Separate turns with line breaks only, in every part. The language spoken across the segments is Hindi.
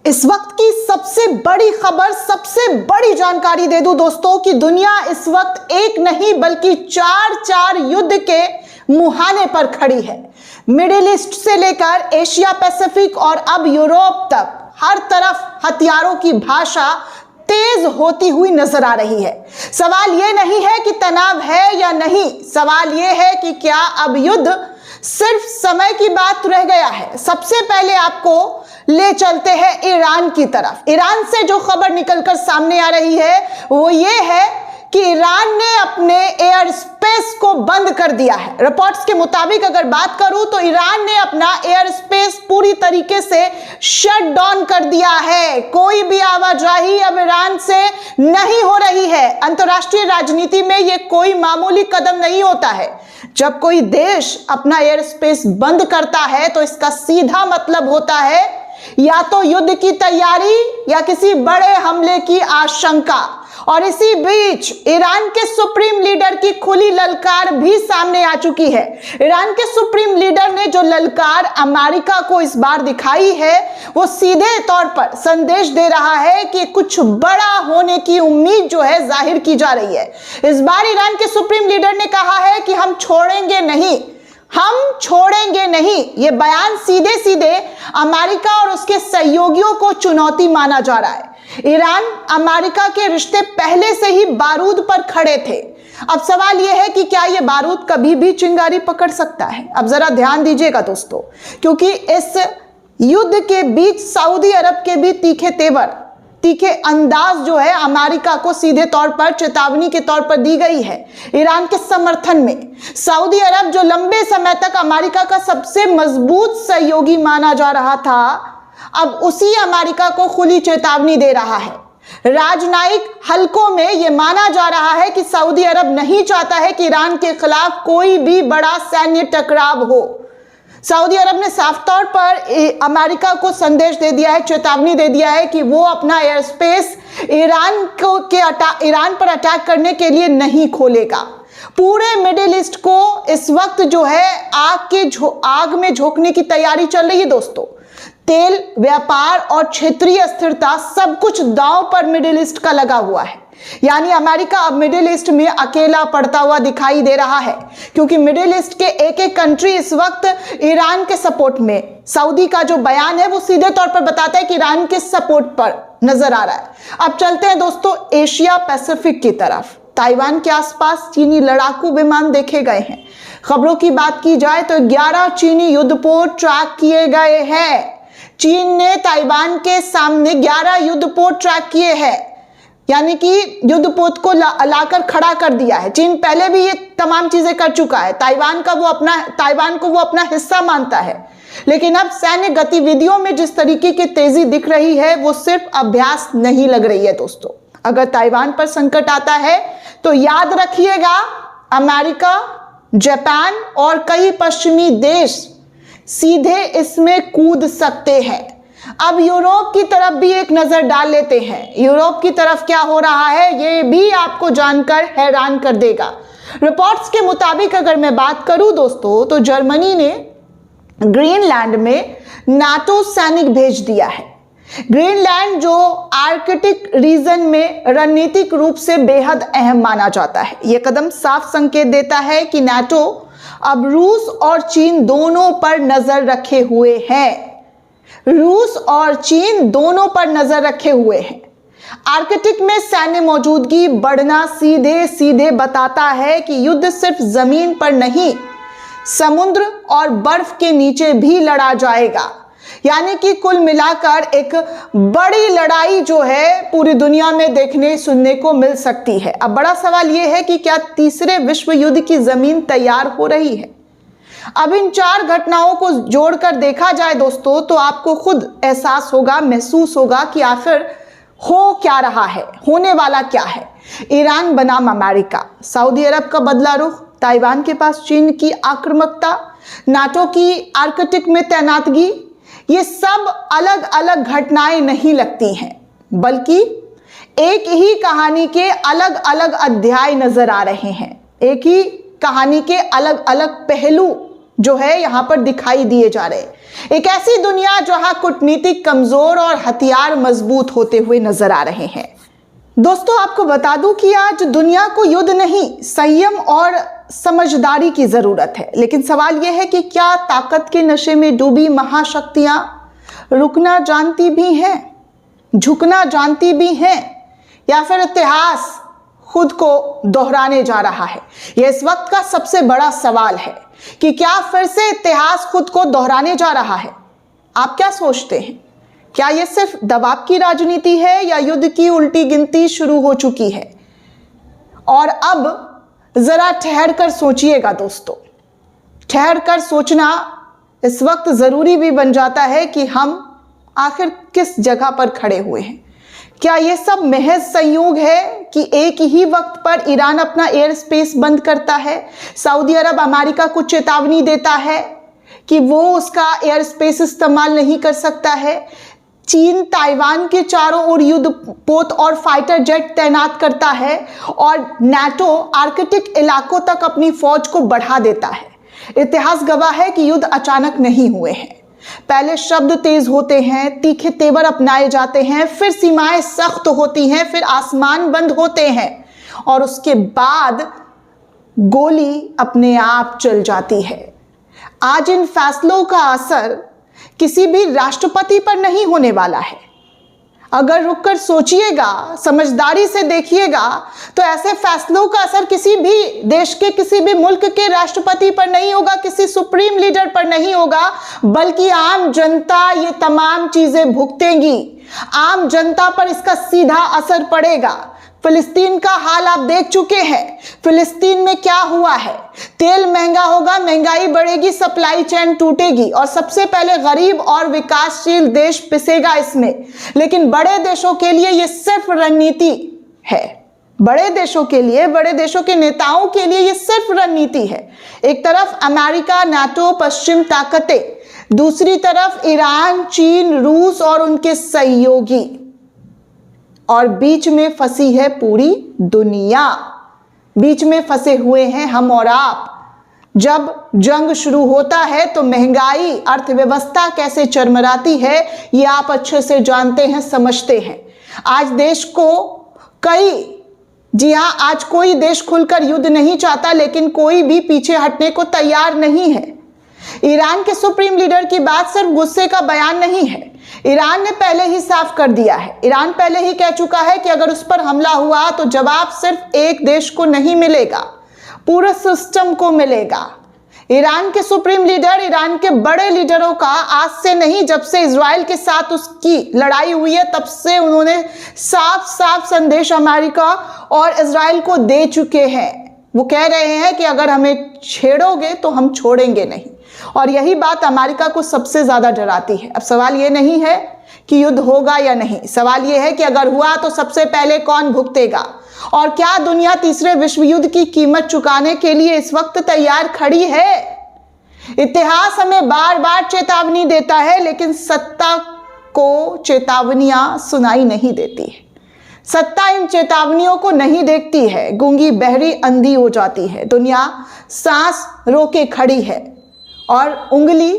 इस वक्त की सबसे बड़ी खबर, सबसे बड़ी जानकारी दे दूं दोस्तों कि दुनिया इस वक्त एक नहीं बल्कि चार युद्ध के मुहाने पर खड़ी है। मिडिल ईस्ट से लेकर एशिया पैसिफिक और अब यूरोप तक हर तरफ हथियारों की भाषा तेज होती हुई नजर आ रही है। सवाल यह नहीं है कि तनाव है या नहीं, सवाल यह है कि क्या अब युद्ध सिर्फ समय की बात रह गया है। सबसे पहले आपको ले चलते हैं ईरान की तरफ। ईरान से जो खबर निकलकर सामने आ रही है वो ये है कि ईरान ने अपने एयर स्पेस को बंद कर दिया है। रिपोर्ट्स के मुताबिक अगर बात करूं तो ईरान ने अपना एयर स्पेस पूरी तरीके से शट डाउन कर दिया है। कोई भी आवाजाही अब ईरान से नहीं हो रही है। अंतर्राष्ट्रीय राजनीति में यह कोई मामूली कदम नहीं होता है। जब कोई देश अपना एयर स्पेस बंद करता है तो इसका सीधा मतलब होता है या तो युद्ध की तैयारी या किसी बड़े हमले की आशंका। और इसी बीच ईरान के सुप्रीम लीडर की खुली ललकार भी सामने आ चुकी है। ईरान के सुप्रीम लीडर ने जो ललकार अमेरिका को इस बार दिखाई है वो सीधे तौर पर संदेश दे रहा है कि कुछ बड़ा होने की उम्मीद जो है जाहिर की जा रही है। इस बार ईरान के सुप्रीम लीडर ने कहा है कि हम छोड़ेंगे नहीं, हम छोड़ेंगे नहीं। यह बयान सीधे सीधे अमेरिका और उसके सहयोगियों को चुनौती माना जा रहा है। ईरान अमेरिका के रिश्ते पहले से ही बारूद पर खड़े थे। अब सवाल यह है कि क्या यह बारूद कभी भी चिंगारी पकड़ सकता है। अब जरा ध्यान दीजिएगा दोस्तों, क्योंकि इस युद्ध के बीच सऊदी अरब के भी तीखे अंदाज जो है अमेरिका को सीधे तौर पर चेतावनी के तौर पर दी गई है। ईरान के समर्थन में सऊदी अरब जो लंबे समय तक अमेरिका का सबसे मजबूत सहयोगी माना जा रहा था, अब उसी अमेरिका को खुली चेतावनी दे रहा है। राजनयिक हलकों में यह माना जा रहा है कि सऊदी अरब नहीं चाहता है कि ईरान के खिलाफ कोई भी बड़ा सैन्य टकराव हो। सऊदी अरब ने साफ तौर पर अमेरिका को संदेश दे दिया है, चेतावनी दे दिया है कि वो अपना एयर स्पेस ईरान पर अटैक करने के लिए नहीं खोलेगा। पूरे मिडिल ईस्ट को इस वक्त जो है आग में झोंकने की तैयारी चल रही है दोस्तों। तेल, व्यापार और क्षेत्रीय स्थिरता सब कुछ दांव पर मिडिल ईस्ट का लगा हुआ है। यानी अमेरिका अब मिडिल ईस्ट में अकेला पड़ता हुआ दिखाई दे रहा है, क्योंकि मिडिल ईस्ट के एक कंट्री इस वक्त ईरान के सपोर्ट में। सऊदी का जो बयान है वो सीधे तौर पर बताता है कि ईरान के सपोर्ट पर नजर आ रहा है। अब चलते हैं दोस्तों एशिया पैसिफिक की तरफ। ताइवान के आसपास चीनी लड़ाकू विमान देखे गए हैं। खबरों की बात की जाए तो 11 चीनी युद्धपोत ट्रैक किए गए हैं। चीन ने ताइवान के सामने 11 युद्धपोत ट्रैक किए हैं, यानी कि युद्धपोत को लाकर खड़ा कर दिया है। चीन पहले भी ये तमाम चीजें कर चुका है। ताइवान को वो अपना हिस्सा मानता है, लेकिन अब सैन्य गतिविधियों में जिस तरीके की तेजी दिख रही है वो सिर्फ अभ्यास नहीं लग रही है दोस्तों। अगर ताइवान पर संकट आता है तो याद रखिएगा अमेरिका, जापान और कई पश्चिमी देश सीधे इसमें कूद सकते हैं। अब यूरोप की तरफ भी एक नजर डाल लेते हैं। यूरोप की तरफ क्या हो रहा है ये भी आपको जानकर हैरान कर देगा। रिपोर्ट्स के मुताबिक अगर मैं बात करूं दोस्तों तो जर्मनी ने ग्रीनलैंड में नाटो सैनिक भेज दिया है। ग्रीनलैंड जो आर्कटिक रीजन में रणनीतिक रूप से बेहद अहम माना जाता है। यह कदम साफ संकेत देता है कि नाटो अब रूस और चीन दोनों पर नजर रखे हुए हैं। रूस और चीन दोनों पर नजर रखे हुए हैं। आर्कटिक में सैन्य मौजूदगी बढ़ना सीधे सीधे बताता है कि युद्ध सिर्फ जमीन पर नहीं, समुद्र और बर्फ के नीचे भी लड़ा जाएगा। यानी कि कुल मिलाकर एक बड़ी लड़ाई जो है पूरी दुनिया में देखने सुनने को मिल सकती है। अब बड़ा सवाल यह है कि क्या तीसरे विश्व युद्ध की जमीन तैयार हो रही है। अब इन 4 घटनाओं को जोड़कर देखा जाए दोस्तों तो आपको खुद एहसास होगा, महसूस होगा कि आखिर हो क्या रहा है, होने वाला क्या है। ईरान बनाम अमेरिका, सऊदी अरब का बदला रुख, ताइवान के पास चीन की आक्रामकता, नाटो की आर्कटिक में तैनातगी, ये सब अलग अलग घटनाएं नहीं लगती हैं, बल्कि एक ही कहानी के अलग अलग अध्याय नजर आ रहे हैं। एक ही कहानी के अलग अलग पहलू जो है यहाँ पर दिखाई दिए जा रहे हैं। एक ऐसी दुनिया जहां कूटनीतिक कमजोर और हथियार मजबूत होते हुए नजर आ रहे हैं। दोस्तों, आपको बता दूं कि आज दुनिया को युद्ध नहीं, संयम और समझदारी की जरूरत है। लेकिन सवाल यह है कि क्या ताकत के नशे में डूबी महाशक्तियां रुकना जानती भी हैं, झुकना जानती भी हैं, या फिर इतिहास खुद को दोहराने जा रहा है? यह इस वक्त का सबसे बड़ा सवाल है कि क्या फिर से इतिहास खुद को दोहराने जा रहा है? आप क्या सोचते हैं? क्या यह सिर्फ दबाव की राजनीति है या युद्ध की उल्टी गिनती शुरू हो चुकी है? और अब जरा ठहर कर सोचिएगा दोस्तों, ठहर कर सोचना इस वक्त जरूरी भी बन जाता है कि हम आखिर किस जगह पर खड़े हुए हैं। क्या यह सब महज संयोग है कि एक ही वक्त पर ईरान अपना एयर स्पेस बंद करता है, सऊदी अरब अमेरिका को चेतावनी देता है कि वो उसका एयर स्पेस इस्तेमाल नहीं कर सकता है, चीन ताइवान के चारों ओर युद्धपोत और फाइटर जेट तैनात करता है और नाटो आर्कटिक इलाकों तक अपनी फौज को बढ़ा देता है? इतिहास गवाह है कि युद्ध अचानक नहीं हुए हैं। पहले शब्द तेज होते हैं, तीखे तेवर अपनाए जाते हैं, फिर सीमाएं सख्त होती हैं, फिर आसमान बंद होते हैं और उसके बाद गोली अपने आप चल जाती है। आज इन फैसलों का असर किसी भी राष्ट्रपति पर नहीं होने वाला है। अगर रुककर सोचिएगा, समझदारी से देखिएगा, तो ऐसे फैसलों का असर किसी भी देश के, किसी भी मुल्क के राष्ट्रपति पर नहीं होगा, किसी सुप्रीम लीडर पर नहीं होगा, बल्कि आम जनता ये तमाम चीजें भुगतेंगी। आम जनता पर इसका सीधा असर पड़ेगा। फिलिस्तीन का हाल आप देख चुके हैं। फिलिस्तीन में क्या हुआ है? तेल महंगा होगा, महंगाई बढ़ेगी, सप्लाई चेन टूटेगी और सबसे पहले गरीब और विकासशील देश पिसेगा इसमें। लेकिन बड़े देशों के लिए यह सिर्फ रणनीति है। बड़े देशों के लिए, बड़े देशों के नेताओं के लिए यह सिर्फ रणनीति है। एक तरफ अमेरिका, नाटो, पश्चिम ताकतें, दूसरी तरफ ईरान, चीन, रूस और उनके सहयोगी, और बीच में फंसी है पूरी दुनिया। बीच में फंसे हुए हैं हम और आप। जब जंग शुरू होता है तो महंगाई, अर्थव्यवस्था कैसे चरमराती है ये आप अच्छे से जानते हैं, समझते हैं। आज देश को जी हाँ, आज कोई देश खुलकर युद्ध नहीं चाहता, लेकिन कोई भी पीछे हटने को तैयार नहीं है। ईरान के सुप्रीम लीडर की बात सिर्फ गुस्से का बयान नहीं है। ईरान ने पहले ही साफ कर दिया है, ईरान पहले ही कह चुका है कि अगर उस पर हमला हुआ तो जवाब सिर्फ एक देश को नहीं मिलेगा, पूरे सिस्टम को मिलेगा। ईरान के सुप्रीम लीडर, ईरान के बड़े लीडरों का आज से नहीं, जब से इजराइल के साथ उसकी लड़ाई हुई है तब से उन्होंने साफ साफ संदेश अमेरिका और इजराइल को दे चुके हैं। वो कह रहे हैं कि अगर हमें छेड़ोगे तो हम छोड़ेंगे नहीं, और यही बात अमेरिका को सबसे ज्यादा डराती है। अब सवाल ये नहीं है कि युद्ध होगा या नहीं, सवाल ये है कि अगर हुआ तो सबसे पहले कौन भुगतेगा, और क्या दुनिया तीसरे विश्व युद्ध की कीमत चुकाने के लिए इस वक्त तैयार खड़ी है? इतिहास हमें बार बार चेतावनी देता है, लेकिन सत्ता को चेतावनियां सुनाई नहीं देती है। सत्ता इन चेतावनियों को नहीं देखती है, गूंगी, बहरी, अंधी हो जाती है। दुनिया सांस रोके खड़ी है और उंगली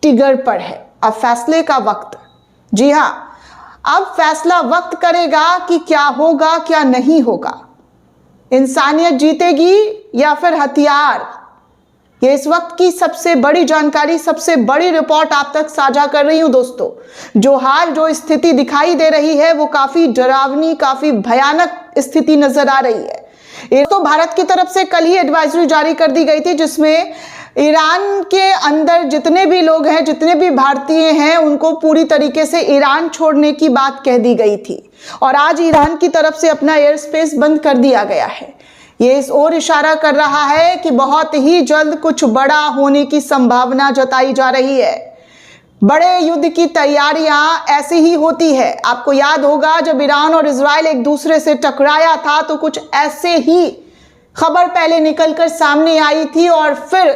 टिगर पर है। अब फैसले का वक्त, जी हां, अब फैसला वक्त करेगा कि क्या होगा, क्या नहीं होगा। इंसानियत जीतेगी या फिर हथियार? ये इस वक्त की सबसे बड़ी जानकारी, सबसे बड़ी रिपोर्ट आप तक साझा कर रही हूं दोस्तों। जो स्थिति दिखाई दे रही है वो काफी डरावनी, काफी भयानक स्थिति नजर आ रही है। ये तो भारत की तरफ से कल ही एडवाइजरी जारी कर दी गई थी, जिसमें ईरान के अंदर जितने भी लोग हैं, जितने भी भारतीय हैं, उनको पूरी तरीके से ईरान छोड़ने की बात कह दी गई थी। और आज ईरान की तरफ से अपना एयर स्पेस बंद कर दिया गया है। ये इस ओर इशारा कर रहा है कि बहुत ही जल्द कुछ बड़ा होने की संभावना जताई जा रही है। बड़े युद्ध की तैयारियां ऐसी ही होती है। आपको याद होगा जब ईरान और इजराइल एक दूसरे से टकराया था तो कुछ ऐसे ही खबर पहले निकलकर सामने आई थी और फिर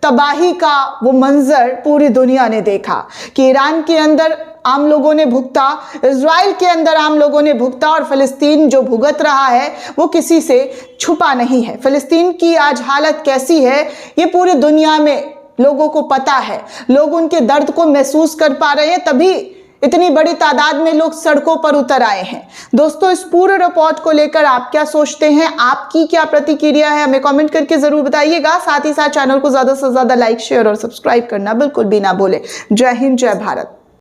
तबाही का वो मंजर पूरी दुनिया ने देखा कि ईरान के अंदर आम लोगों ने भुगता, इजराइल के अंदर आम लोगों ने भुगता, और फिलिस्तीन जो भुगत रहा है वो किसी से छुपा नहीं है। फिलिस्तीन की आज हालत कैसी है ये पूरी दुनिया में लोगों को पता है, लोग उनके दर्द को महसूस कर पा रहे हैं, तभी इतनी बड़ी तादाद में लोग सड़कों पर उतर आए हैं। दोस्तों, इस पूरे रिपोर्ट को लेकर आप क्या सोचते हैं, आपकी क्या प्रतिक्रिया है, हमें कमेंट करके जरूर बताइएगा। साथ ही साथ चैनल को ज्यादा से ज्यादा लाइक, शेयर और सब्सक्राइब करना बिल्कुल भी ना भूलें। जय हिंद, जय भारत।